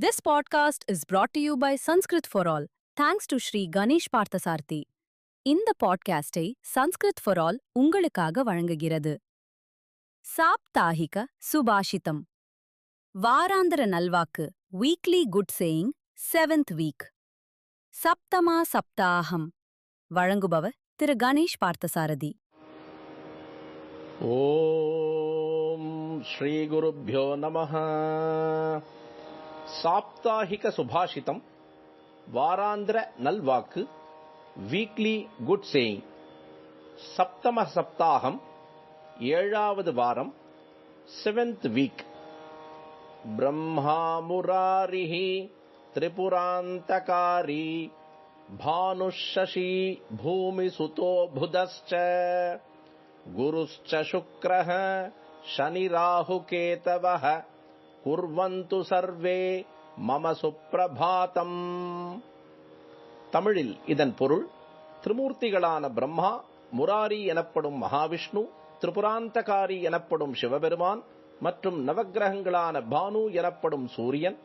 This podcast is brought to you by Sanskrit for All. Thanks to Sri Ganesh Parthasarthi. இந்த பாட்காஸ்டை Sanskrit for all உங்களுக்காக வழங்குகிறது. சாப்தாஹிக சுபாஷிதம். வாராந்திர நல்வாக்கு weekly good saying 7th week. சப்தமா சப்தாஹம். வழங்குபவர் திரு கணேஷ் பார்த்தசாரதி. ஓம் ஸ்ரீ குருப்யோ நமஹ. சாப்தாஹிக சுபாஷிதம், வாராந்திர நல்வாக்கு, வீக்லி குட் சேயிங். சப்தம சப்தாகம், 7வது வாரம், 7th வீக். பிரம்மா முராரிஹி திரிபுராந்தகாரி பானுஷசி பூமி சுதோ புதஸ்ச குருஸ்ச சுக்ரஹ சனி ராகு கேதவஹ குர்வந்து சர்வே மம சுப்ரபாதம். தமிழில் இதன் பொருள்: திரிமூர்த்திகளான பிரம்மா, முராரி எனப்படும் மகாவிஷ்ணு, திரிபுராந்தகாரி எனப்படும் சிவபெருமான் மற்றும் நவக்கிரகங்களான பானு எனப்படும் சூரியன்,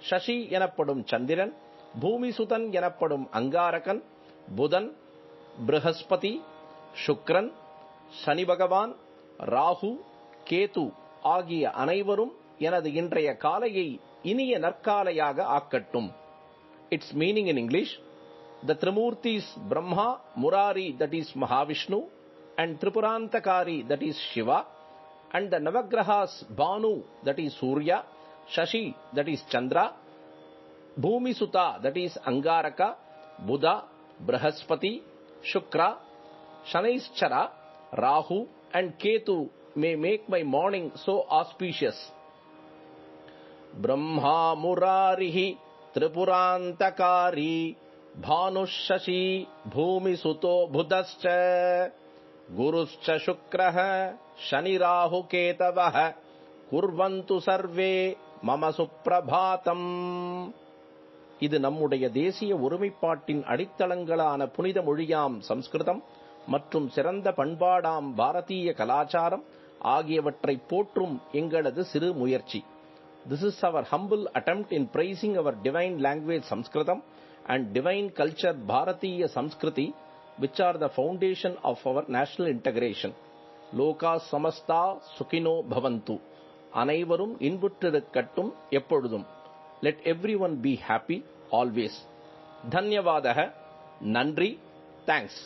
சசி எனப்படும் சந்திரன், பூமிசுதன் எனப்படும் அங்காரகன், புதன், ப்ரஹஸ்பதி, சுக்ரன், சனி பகவான், ராகு, கேது ஆகிய அனைவரும் எனது இன்றைய காலையை இனிய நற்காலையாக ஆக்கட்டும். Its meaning in English: the Trimurtis Brahma, Murari, that is Mahavishnu, and Tripurantakari, that is Shiva, and the Navagrahas Banu, that is Surya, Shashi, that is Chandra, Bhumi Suta, that is Angaraka, Buddha, Brahaspati, Shukra, Shanaishchara, Rahu, and Ketu may make my morning so auspicious. Brahma Murarihi Tripurantakari Bhanushasi Bhumi Suto Budhascha Guruscha Shukraha Shani Rahu Ketavaha Kurvantu Sarve Mama Suprabhatam. இது நம்முடைய தேசிய ஒருமைப்பாட்டின் அடித்தளங்களான புனித மொழியாம் சம்ஸ்கிருதம் மற்றும் சிறந்த பண்பாடாம் பாரதிய கலாச்சாரம் ஆகியவற்றை போற்றும் எங்களது சிறு முயற்சி. This is our humble attempt in praising our divine language Sanskritam and divine culture Bharatiya Samskriti, which are the foundation of our national integration. Loka samasta sukhino bhavantu. அனைவரும் இன்புற்றிருக்கட்டும் எப்பொழுதும். Let everyone be happy always. தன்யவாதக. நன்றி. Thanks.